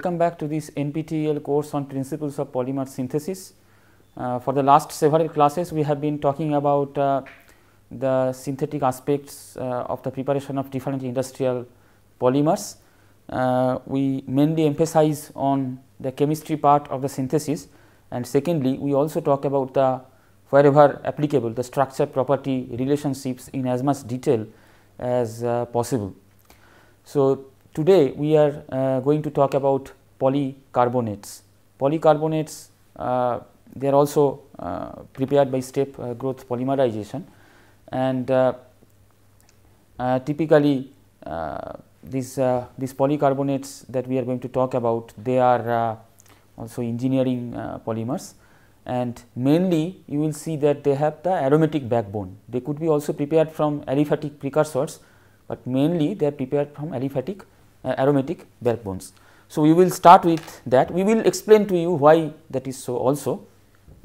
welcome back to this NPTEL course on principles of polymer synthesis. For the last several classes, we have been talking about the synthetic aspects of the preparation of different industrial polymers. We mainly emphasize on the chemistry part of the synthesis, and secondly, we also talk about the wherever applicable the structure property relationships in as much detail as possible. So, today we are going to talk about polycarbonates. Polycarbonates they are also prepared by step growth polymerization, and typically these polycarbonates that we are going to talk about, they are also engineering polymers, and mainly you will see that they have the aromatic backbone. They could be also prepared from aliphatic precursors, but mainly they are prepared from aliphatic aromatic backbones. So, we will start with that. We will explain to you why that is so also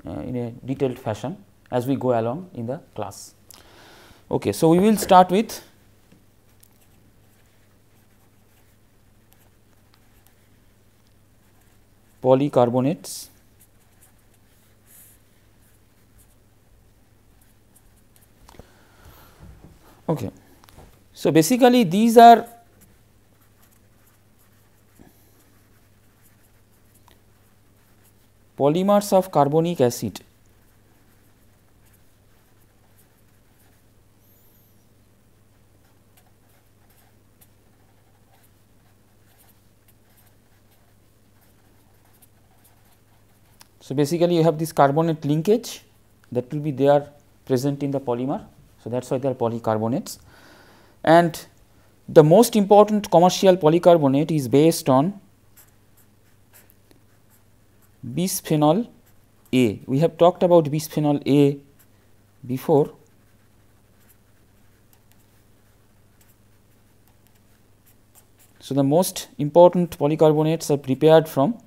in a detailed fashion as we go along in the class. Okay, so, we will start with polycarbonates. Okay. So, basically these are polymers of carbonic acid. So, basically you have this carbonate linkage that will be there present in the polymer. So, that is why they are polycarbonates, and the most important commercial polycarbonate is based on bisphenol A. We have talked about bisphenol A before. So, the most important polycarbonates are prepared from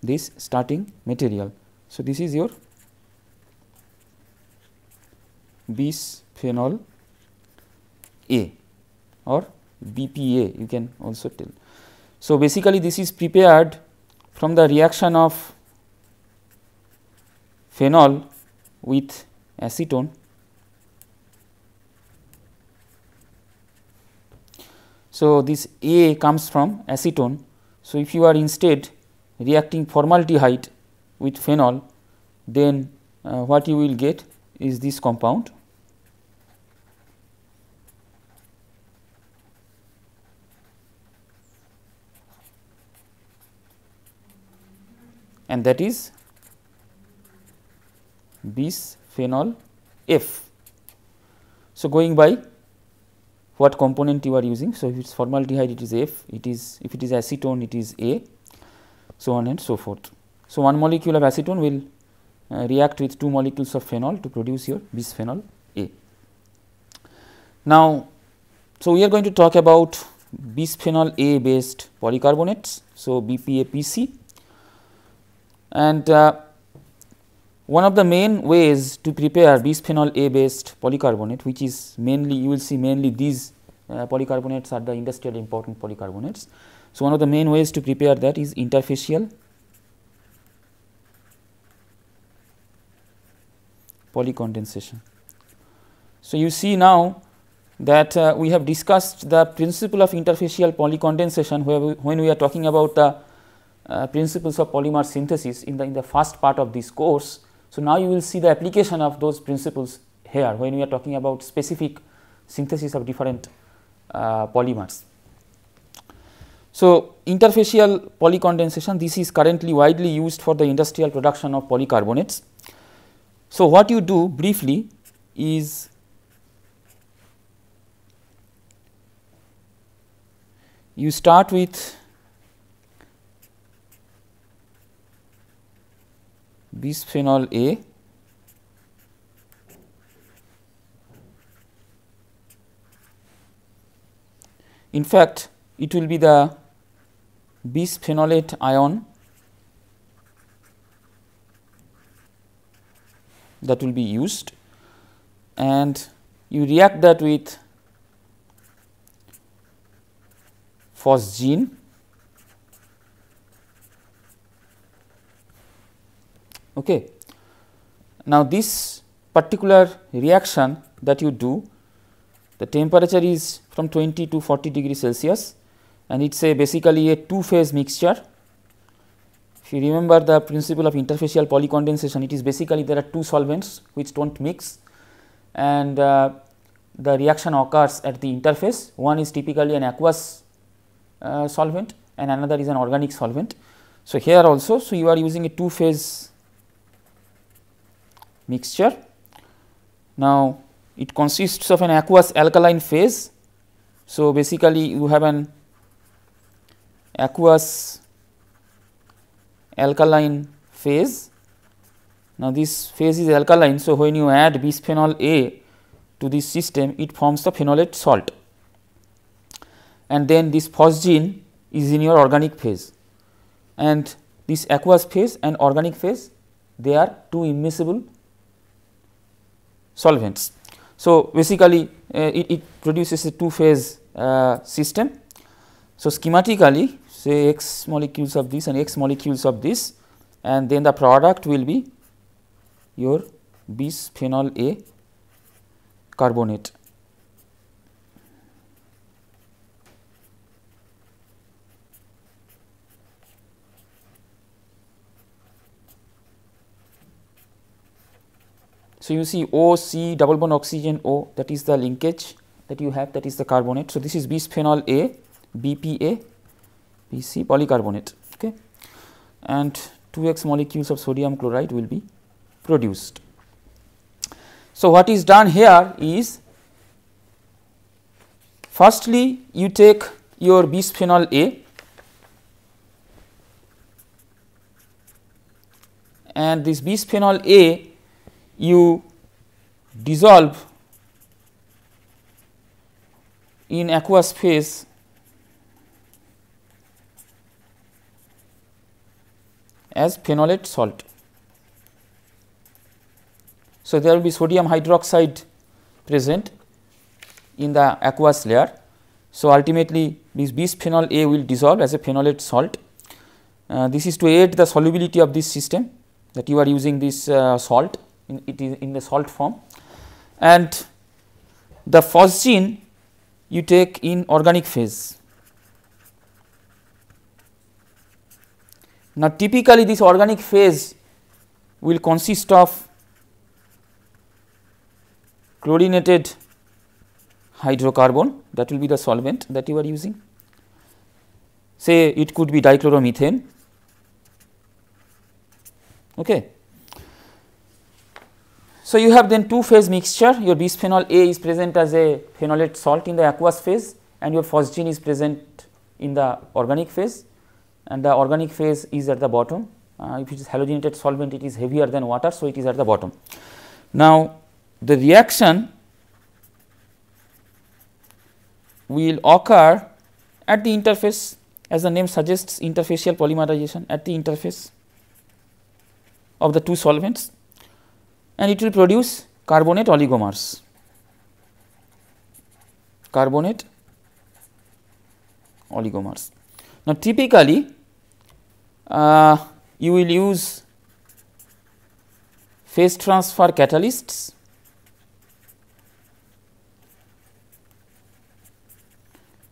this starting material. So, this is your bisphenol A or BPA, you can also tell. So, basically this is prepared from the reaction of phenol with acetone. So, this A comes from acetone. So, if you are instead reacting formaldehyde with phenol, then what you will get is this compound, and that is bisphenol F. So, going by what component you are using. So, if it is formaldehyde, it is F, it is if it is acetone, it is A, so on and so forth. So, one molecule of acetone will react with two molecules of phenol to produce your bisphenol A. Now, so we are going to talk about bisphenol A based polycarbonates. So, BPA-PC, and one of the main ways to prepare bisphenol A based polycarbonate, which is mainly you will see mainly these polycarbonates are the industrially important polycarbonates. So, one of the main ways to prepare that is interfacial polycondensation. So, you see now that we have discussed the principle of interfacial polycondensation when we are talking about the principles of polymer synthesis in the first part of this course. So, now you will see the application of those principles here when we are talking about specific synthesis of different polymers. So, interfacial polycondensation, this is currently widely used for the industrial production of polycarbonates. So, what you do briefly is you start with bisphenol A, in fact, it will be the bisphenolate ion that will be used, and you react that with phosgene Okay. Now, this particular reaction that you do, the temperature is from 20 to 40 degrees Celsius, and it is basically a two phase mixture. If you remember the principle of interfacial polycondensation, it is basically there are two solvents which do not mix, and the reaction occurs at the interface. One is typically an aqueous solvent and another is an organic solvent. So, here also, so you are using a two phase mixture. Now, it consists of an aqueous alkaline phase. So, basically you have an aqueous alkaline phase. Now, this phase is alkaline. So, when you add bisphenol A to this system, it forms the phenolate salt, and then this phosgene is in your organic phase, and this aqueous phase and organic phase, they are two immiscible solvents. So, basically it produces a two phase system. So, schematically say x molecules of this and x molecules of this, and then the product will be your bisphenol A carbonate. So, you see O C double bond oxygen O, that is the linkage that you have, that is the carbonate. So, this is bisphenol A, BPA, BC polycarbonate, okay, and 2x molecules of sodium chloride will be produced. So, what is done here is, firstly you take your bisphenol A and this bisphenol A you dissolve in aqueous phase as phenolate salt. So, there will be sodium hydroxide present in the aqueous layer. So, ultimately this bisphenol A will dissolve as a phenolate salt. This is to aid the solubility of this system, that you are using this salt, it is in the salt form, and the phosgene you take in organic phase. Now, typically this organic phase will consist of chlorinated hydrocarbon, that will be the solvent that you are using. Say it could be dichloromethane. Okay. So, you have then two phase mixture, your bisphenol A is present as a phenolate salt in the aqueous phase and your phosgene is present in the organic phase, and the organic phase is at the bottom. If it is halogenated solvent, it is heavier than water. So, it is at the bottom. Now, the reaction will occur at the interface, as the name suggests, interfacial polymerization at the interface of the two solvents, and it will produce carbonate oligomers. Carbonate oligomers. Now, typically you will use phase transfer catalysts,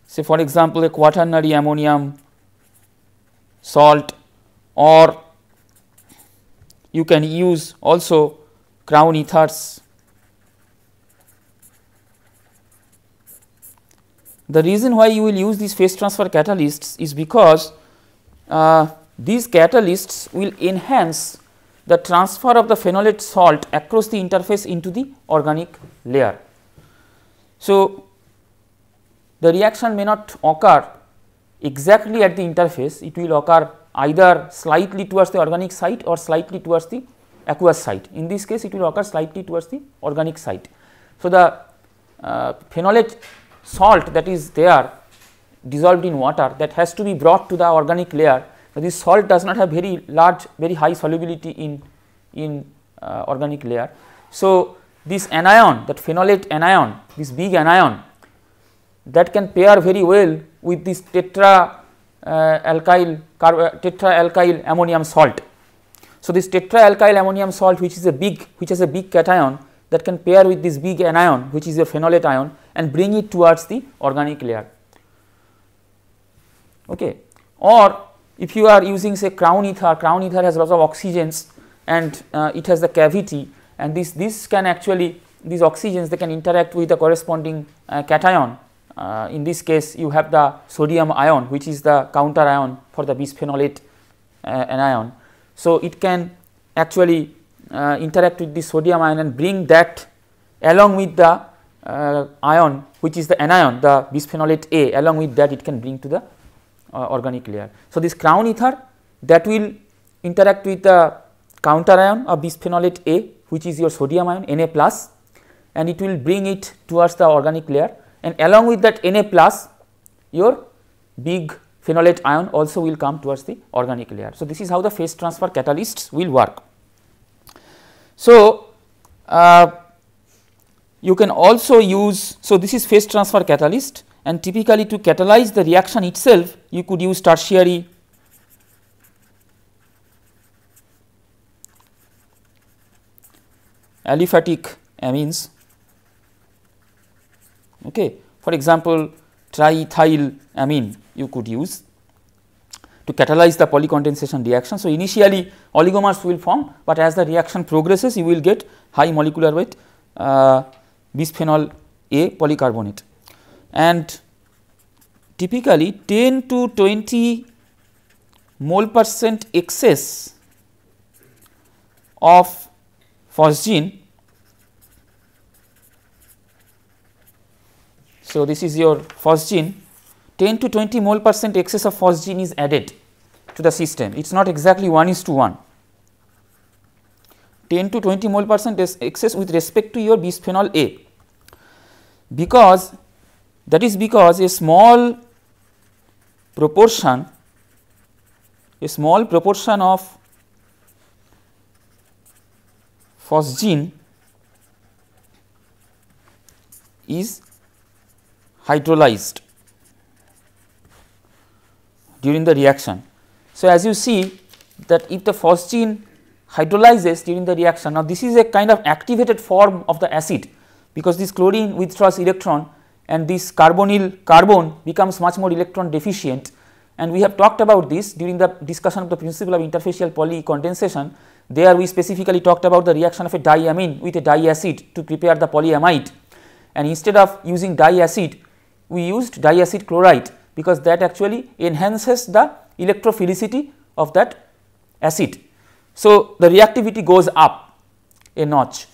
say for example, a quaternary ammonium salt, or you can use also crown ethers. The reason why you will use these phase transfer catalysts is because these catalysts will enhance the transfer of the phenolate salt across the interface into the organic layer. So, the reaction may not occur exactly at the interface, it will occur either slightly towards the organic site or slightly towards the aqueous site. In this case, it will occur slightly towards the organic site. So, the phenolate salt that is there dissolved in water, that has to be brought to the organic layer. This salt does not have very large, very high solubility in organic layer. So, this anion, that phenolate anion, this big anion, that can pair very well with this tetra alkyl ammonium salt. So, this tetraalkyl ammonium salt, which has a big cation that can pair with this big anion, which is your phenolate ion, and bring it towards the organic layer. Okay. Or if you are using say crown ether has lots of oxygens, and it has the cavity, and this can actually, these oxygens, they can interact with the corresponding cation. In this case you have the sodium ion, which is the counter ion for the bisphenolate anion. So, it can actually interact with the sodium ion and bring that along with the ion, which is the anion, the bisphenolate A, along with that it can bring to the organic layer. So, this crown ether, that will interact with the counter ion of bisphenolate A, which is your sodium ion Na plus, and it will bring it towards the organic layer, and along with that Na plus, your big phenolate ion also will come towards the organic layer. So, this is how the phase transfer catalysts will work. So, you can also use, so this is phase transfer catalyst, and typically to catalyze the reaction itself you could use tertiary aliphatic amines. Okay. For example, triethyl amine you could use to catalyze the polycondensation reaction. So, initially oligomers will form, but as the reaction progresses you will get high molecular weight bisphenol A polycarbonate, and typically 10 to 20 mole% excess of phosgene. So, this is your phosgene, 10 to 20 mole% excess of phosgene is added to the system. It is not exactly 1:1, 10 to 20 mole% excess with respect to your bisphenol A, because that is because a small proportion of phosgene is hydrolyzed during the reaction. So, as you see that if the phosgene hydrolyzes during the reaction, now this is a kind of activated form of the acid, because this chlorine withdraws electron and this carbon becomes much more electron deficient, and we have talked about this during the discussion of the principle of interfacial polycondensation. There we specifically talked about the reaction of a diamine with a diacid to prepare the polyamide, and instead of using diacid we used diacid chloride, because that actually enhances the electrophilicity of that acid. So, the reactivity goes up a notch.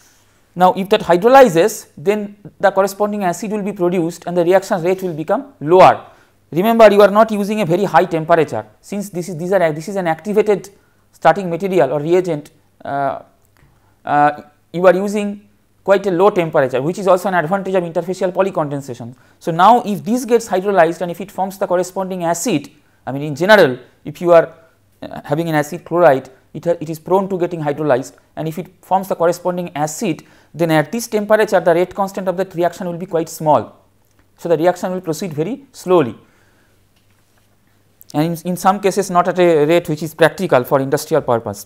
Now, if that hydrolyzes, then the corresponding acid will be produced and the reaction rate will become lower. Remember, you are not using a very high temperature, since this is an activated starting material or reagent. You are using quite a low temperature, which is also an advantage of interfacial polycondensation. So, now if this gets hydrolyzed and if it forms the corresponding acid, I mean in general if you are having an acid chloride, it is prone to getting hydrolyzed, and if it forms the corresponding acid, then at this temperature the rate constant of that reaction will be quite small. So, the reaction will proceed very slowly, and in some cases not at a rate which is practical for industrial purpose.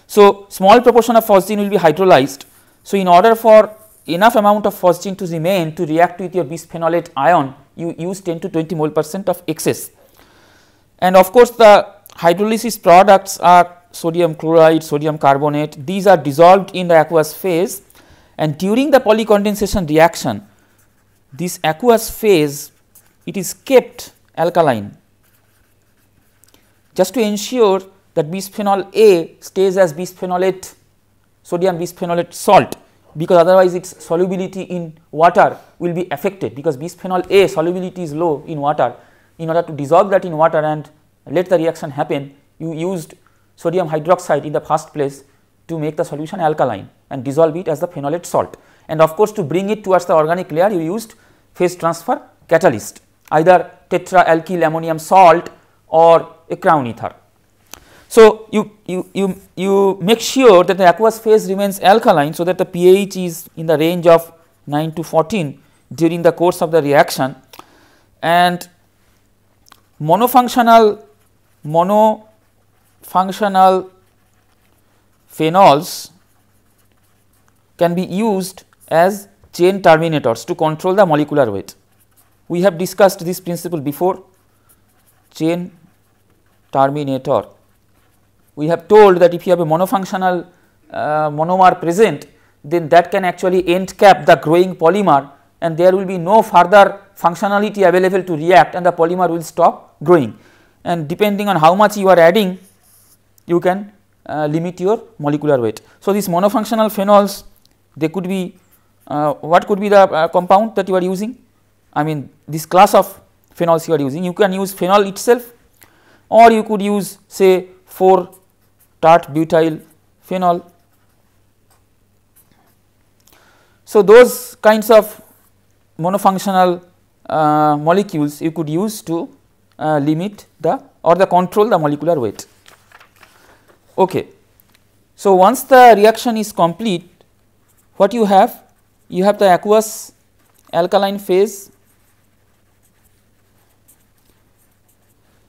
So, small proportion of phosgene will be hydrolyzed. So, in order for enough amount of phosgene to remain to react with your bisphenolate ion, you use 10 to 20 mole% of excess, and of course, the hydrolysis products are sodium chloride, sodium carbonate. These are dissolved in the aqueous phase, and during the polycondensation reaction, this aqueous phase, it is kept alkaline just to ensure that bisphenol A stays as bisphenolate, sodium bisphenolate salt, because otherwise its solubility in water will be affected, because bisphenol A solubility is low in water. In order to dissolve that in water and let the reaction happen, you used sodium hydroxide in the first place to make the solution alkaline and dissolve it as the phenolate salt, and of course, to bring it towards the organic layer you used phase transfer catalyst, either tetraalkyl ammonium salt or a crown ether. So, you make sure that the aqueous phase remains alkaline, so that the pH is in the range of 9 to 14 during the course of the reaction, and monofunctional phenols can be used as chain terminators to control the molecular weight. We have discussed this principle before. Chain terminator. We have told that if you have a monofunctional monomer present, then that can actually end cap the growing polymer, and there will be no further functionality available to react, and the polymer will stop growing. And depending on how much you are adding, you can limit your molecular weight. So, these monofunctional phenols, they could be what could be the compound that you are using? I mean, this class of phenols you are using. You can use phenol itself, or you could use say 4-tert-butyl phenol. So, those kinds of monofunctional molecules you could use to limit the or the control the molecular weight. Okay. So, once the reaction is complete, what you have? You have the aqueous alkaline phase.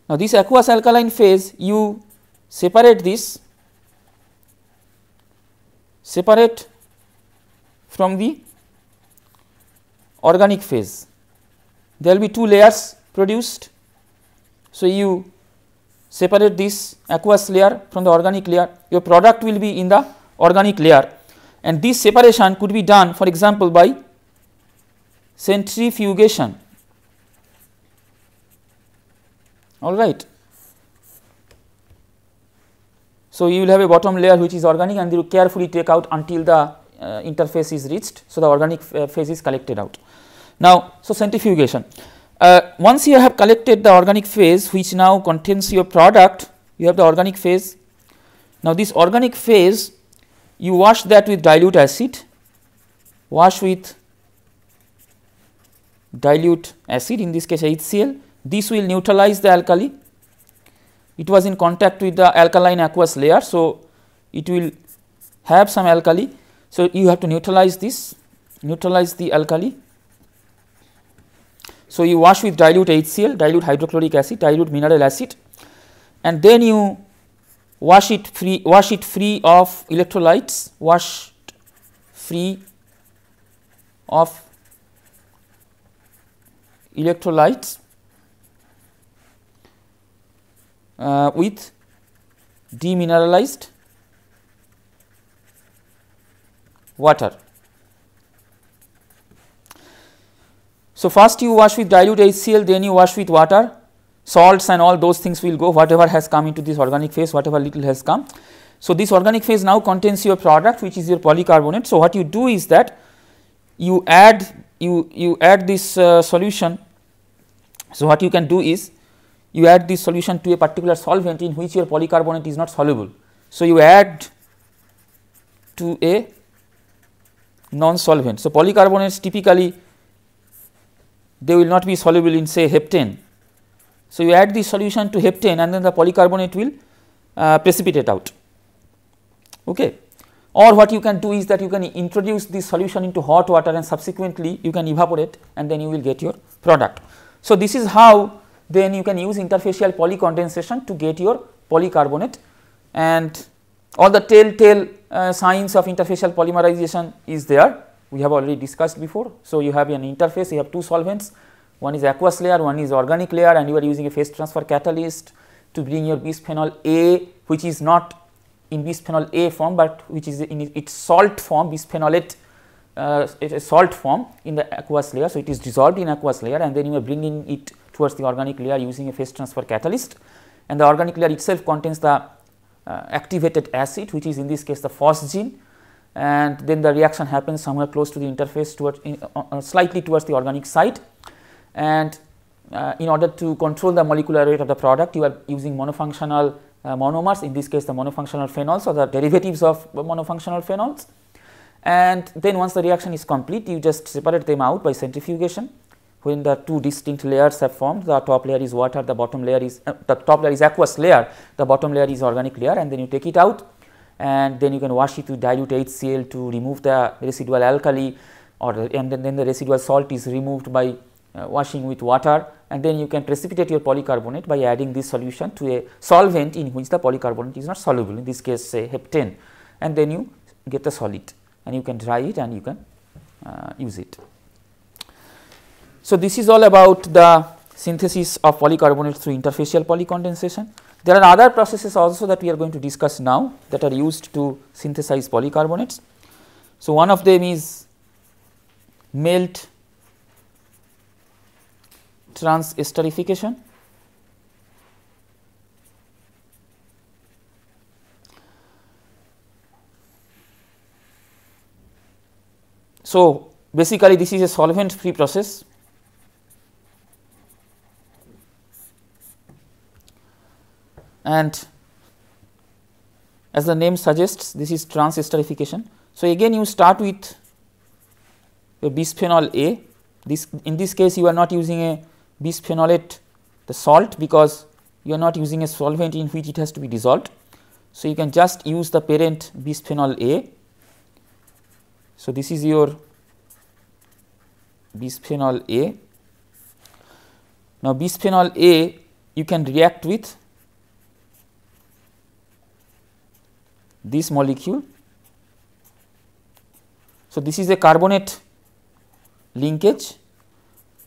Now, this aqueous alkaline phase, you separate this, separate from the organic phase. There will be two layers produced. So, you separate this aqueous layer from the organic layer, your product will be in the organic layer, and this separation could be done, for example, by centrifugation. All right. So, you will have a bottom layer which is organic, and you carefully take out until the interface is reached. So, the organic phase is collected out. Now, so centrifugation. Once you have collected the organic phase which now contains your product, you have the organic phase. Now, this organic phase you wash that with dilute acid, wash with dilute acid, in this case HCl. This will neutralize the alkali. It was in contact with the alkaline aqueous layer. So, it will have some alkali. So, you have to neutralize this, neutralize the alkali. So, you wash with dilute HCl, dilute hydrochloric acid, dilute mineral acid, and then you wash it free of electrolytes, washed free of electrolytes with demineralized water. So, first you wash with dilute HCl, then you wash with water, salts and all those things will go, whatever has come into this organic phase, whatever little has come. So, this organic phase now contains your product which is your polycarbonate. So, what you do is that you add this solution. So, what you can do is you add this solution to a particular solvent in which your polycarbonate is not soluble. So, you add to a non-solvent. So, polycarbonates typically they will not be soluble in say heptane. So, you add this solution to heptane and then the polycarbonate will precipitate out. Okay. Or what you can do is that you can introduce this solution into hot water and subsequently you can evaporate and then you will get your product. So, this is how then you can use interfacial polycondensation to get your polycarbonate, and all the telltale signs of interfacial polymerization is there. We have already discussed before. So, you have an interface, you have two solvents, one is aqueous layer, one is organic layer, and you are using a phase transfer catalyst to bring your bisphenol A, which is not in bisphenol A form, but which is in its salt form, bisphenolate it is salt form in the aqueous layer. So, it is dissolved in aqueous layer and then you are bringing it towards the organic layer using a phase transfer catalyst, and the organic layer itself contains the activated acid, which is in this case the phosgene, and then the reaction happens somewhere close to the interface towards slightly towards the organic side, and in order to control the molecular weight of the product, you are using monofunctional monomers, in this case the monofunctional phenols or the derivatives of monofunctional phenols, and then once the reaction is complete, you just separate them out by centrifugation. When the two distinct layers have formed, the top layer is water, the bottom layer is the top layer is aqueous layer, the bottom layer is organic layer, and then you take it out and then you can wash it with dilute HCl to remove the residual alkali, or and then the residual salt is removed by washing with water, and then you can precipitate your polycarbonate by adding this solution to a solvent in which the polycarbonate is not soluble, in this case say heptane, and then you get the solid, and you can dry it and you can use it. So, this is all about the synthesis of polycarbonate through interfacial polycondensation. There are other processes also that we are going to discuss now that are used to synthesize polycarbonates. So, one of them is melt transesterification. So, basically this is a solvent free process, and as the name suggests, this is transesterification. So, again you start with your bisphenol A. In this case you are not using a bisphenolate, the salt, because you are not using a solvent in which it has to be dissolved. So, you can just use the parent bisphenol A. So, this is your bisphenol A. Now, bisphenol A you can react with this molecule. So, this is a carbonate linkage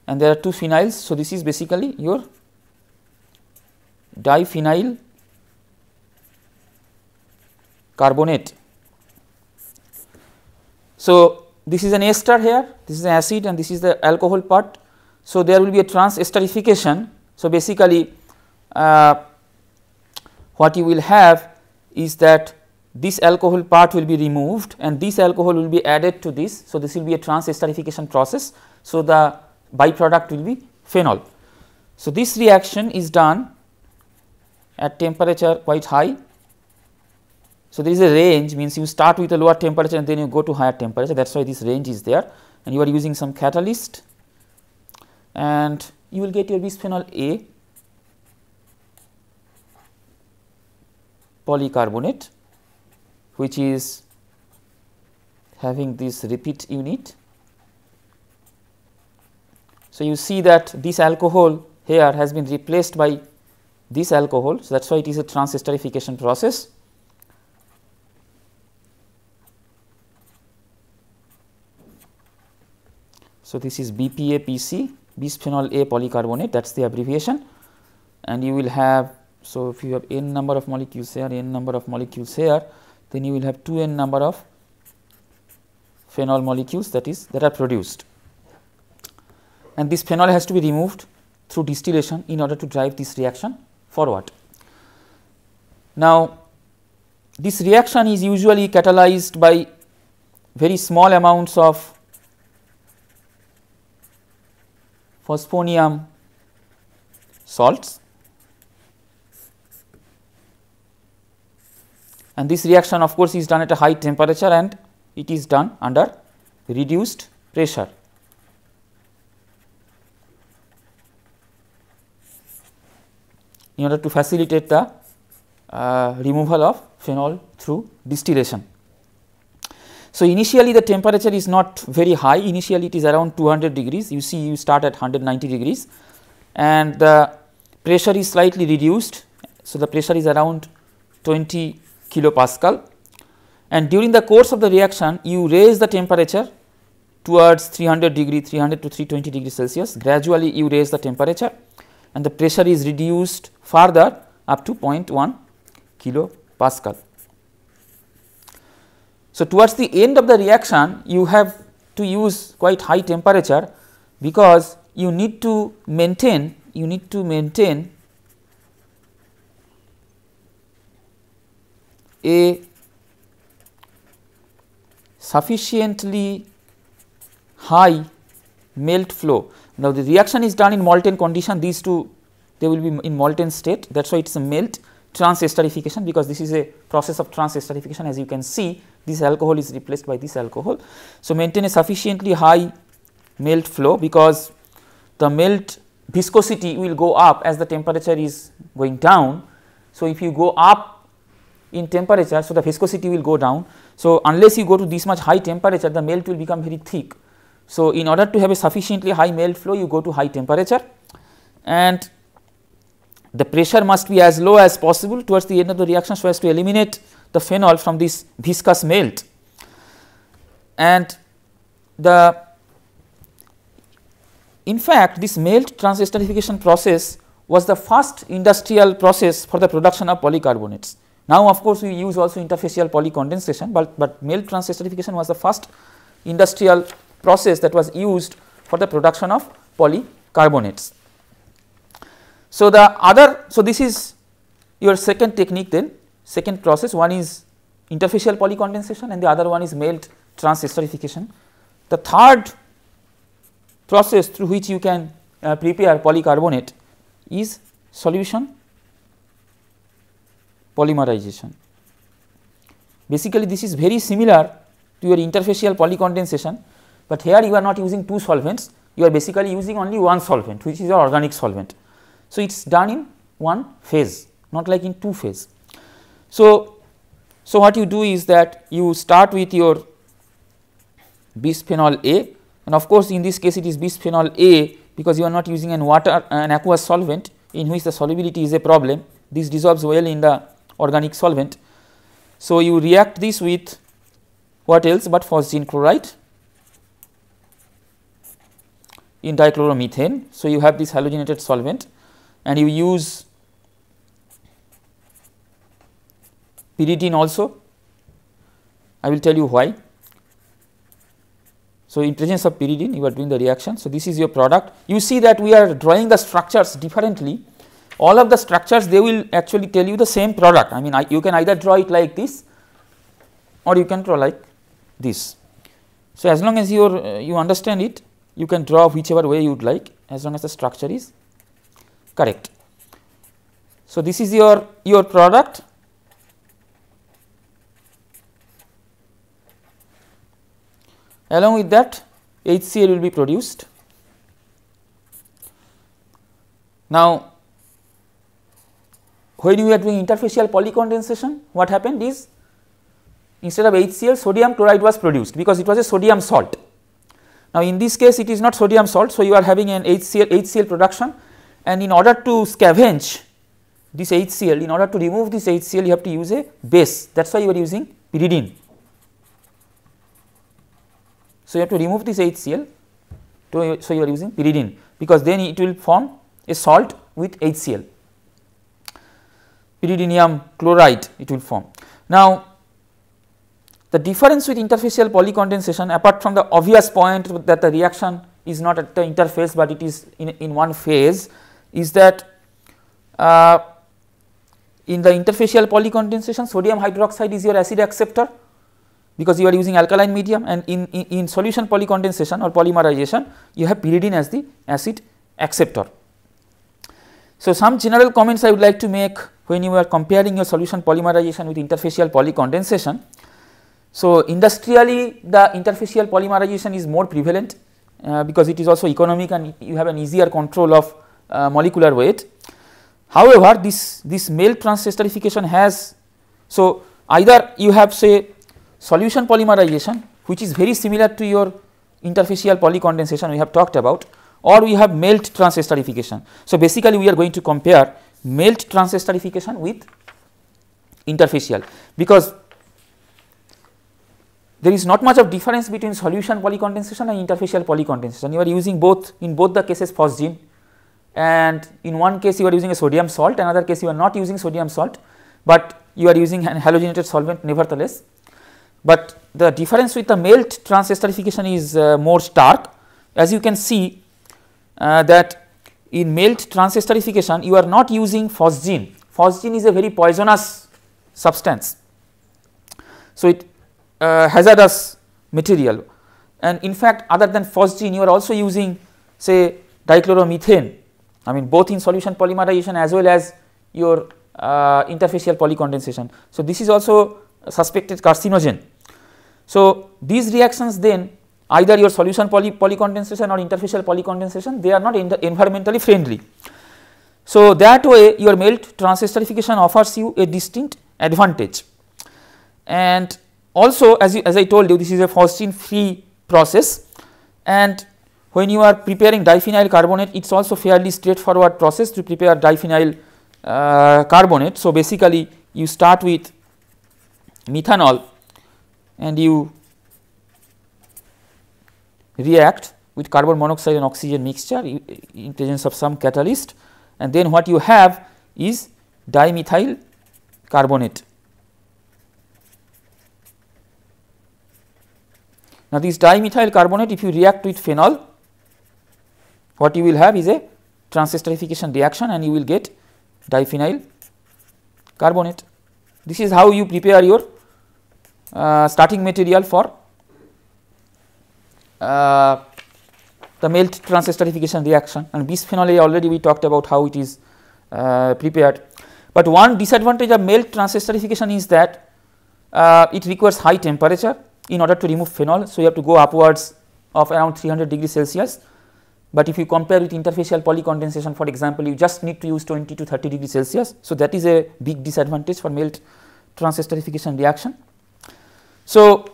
and there are two phenyls. So, this is basically your diphenyl carbonate. So, this is an ester here, this is an acid and this is the alcohol part. So, there will be a transesterification. So, basically what you will have is that this alcohol part will be removed and this alcohol will be added to this. So, this will be a transesterification process. So, the byproduct will be phenol. So, this reaction is done at temperature quite high. So, there is a range, means you start with a lower temperature and then you go to higher temperature, that is why this range is there, and you are using some catalyst and you will get your bisphenol A polycarbonate, which is having this repeat unit. So, you see that this alcohol here has been replaced by this alcohol. So, that is why it is a transesterification process. So, this is BPA-PC, bisphenol A polycarbonate, that is the abbreviation, and you will have, so if you have n number of molecules here, n number of molecules here, then you will have 2n number of phenol molecules that are produced, and this phenol has to be removed through distillation in order to drive this reaction forward. Now, this reaction is usually catalyzed by very small amounts of phosphonium salts, and this reaction of course is done at a high temperature and it is done under reduced pressure. In order to facilitate the removal of phenol through distillation. So, initially the temperature is not very high, initially it is around 200 degrees, you see you start at 190 degrees and the pressure is slightly reduced. So, the pressure is around 20 kilopascal, and during the course of the reaction you raise the temperature towards 300 degree, 300 to 320 degrees Celsius, gradually you raise the temperature and the pressure is reduced further up to 0.1 kilopascal. So, towards the end of the reaction you have to use quite high temperature, because you need to maintain a sufficiently high melt flow. Now, the reaction is done in molten condition, these two they will be in molten state, that is why it is a melt transesterification, because this is a process of transesterification. As you can see, this alcohol is replaced by this alcohol. So, maintain a sufficiently high melt flow, because the melt viscosity will go up as the temperature is going down. So, if you go up in temperature, so the viscosity will go down. So, unless you go to this much high temperature, the melt will become very thick. So, in order to have a sufficiently high melt flow, you go to high temperature and the pressure must be as low as possible towards the end of the reaction, so as to eliminate the phenol from this viscous melt, and in fact this melt transesterification process was the first industrial process for the production of polycarbonates. Now of course, we use also interfacial polycondensation, but melt transesterification was the first industrial process that was used for the production of polycarbonates. So this is your second technique, then second process. One is interfacial polycondensation and the other one is melt transesterification. The third process through which you can prepare polycarbonate is solution polymerization. Basically, this is very similar to your interfacial polycondensation, but here you are not using two solvents, you are basically using only one solvent, which is your organic solvent. So, it is done in one phase, not like in two phase. So, what you do is that you start with your bisphenol A, and of course, in this case it is bisphenol A because you are not using an aqueous solvent in which the solubility is a problem. This dissolves well in the organic solvent. So, you react this with what else but phosgene chloride in dichloromethane. So, you have this halogenated solvent and you use pyridine also. I will tell you why. So, in presence of pyridine you are doing the reaction. So, this is your product. You see that we are drawing the structures differently. All of the structures, they will actually tell you the same product. I mean, you can either draw it like this or you can draw like this. So, as long as you understand it, you can draw whichever way you would like, as long as the structure is correct. So, this is your product. Along with that, HCl will be produced. Now, when you are doing interfacial polycondensation, what happened is, instead of HCl, sodium chloride was produced because it was a sodium salt. Now, in this case it is not sodium salt, so you are having an HCl production, and in order to scavenge this HCl, in order to remove this HCl, you have to use a base. That is why you are using pyridine. So, you have to remove this HCl, so you are using pyridine, because then it will form a salt with HCl, pyridinium chloride it will form. Now, the difference with interfacial polycondensation, apart from the obvious point that the reaction is not at the interface, but it is in one phase, is that in the interfacial polycondensation, sodium hydroxide is your acid acceptor, because you are using alkaline medium, and in solution polycondensation or polymerization, you have pyridine as the acid acceptor. So, some general comments I would like to make when you are comparing your solution polymerization with interfacial polycondensation. So, industrially the interfacial polymerization is more prevalent because it is also economic and you have an easier control of molecular weight. However, this melt transesterification has, so either you have say solution polymerization, which is very similar to your interfacial polycondensation we have talked about, or we have melt transesterification. So, basically we are going to compare melt transesterification with interfacial, because there is not much of difference between solution polycondensation and interfacial polycondensation. You are using both, in both the cases phosgene, and in one case you are using a sodium salt, another case you are not using sodium salt, but you are using an halogenated solvent nevertheless. But the difference with the melt transesterification is more stark. As you can see that in melt transesterification you are not using phosgene. Phosgene is a very poisonous substance. So, it hazardous material, and in fact other than phosgene you are also using say dichloromethane, I mean both in solution polymerization as well as your interfacial polycondensation. So, this is also suspected carcinogen. So, these reactions then either your solution polycondensation or interfacial polycondensation, they are not environmentally friendly. So, that way your melt transesterification offers you a distinct advantage. And also as I told you, this is a phosgene free process, and when you are preparing diphenyl carbonate, it is also fairly straightforward process to prepare diphenyl carbonate. So, basically you start with methanol and you react with carbon monoxide and oxygen mixture in presence of some catalyst, and then what you have is dimethyl carbonate. Now, this dimethyl carbonate, if you react with phenol, what you will have is a transesterification reaction and you will get diphenyl carbonate. This is how you prepare your starting material for the melt transesterification reaction, and bisphenol A already we talked about how it is prepared. But one disadvantage of melt transesterification is that it requires high temperature in order to remove phenol. So, you have to go upwards of around 300 degrees Celsius, but if you compare with interfacial polycondensation, for example, you just need to use 20 to 30 degrees Celsius. So, that is a big disadvantage for melt transesterification reaction. So,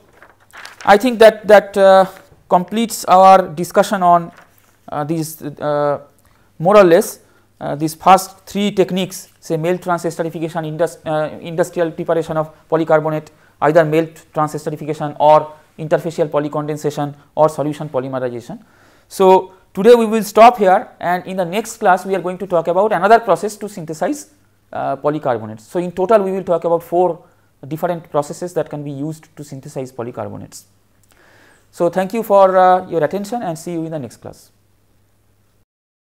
I think that completes our discussion on these more or less these first three techniques, say melt transesterification, industrial preparation of polycarbonate, either melt transesterification or interfacial polycondensation or solution polymerization. So, today we will stop here, and in the next class we are going to talk about another process to synthesize polycarbonates. So, in total we will talk about 4 different processes that can be used to synthesize polycarbonates. So, thank you for your attention and see you in the next class.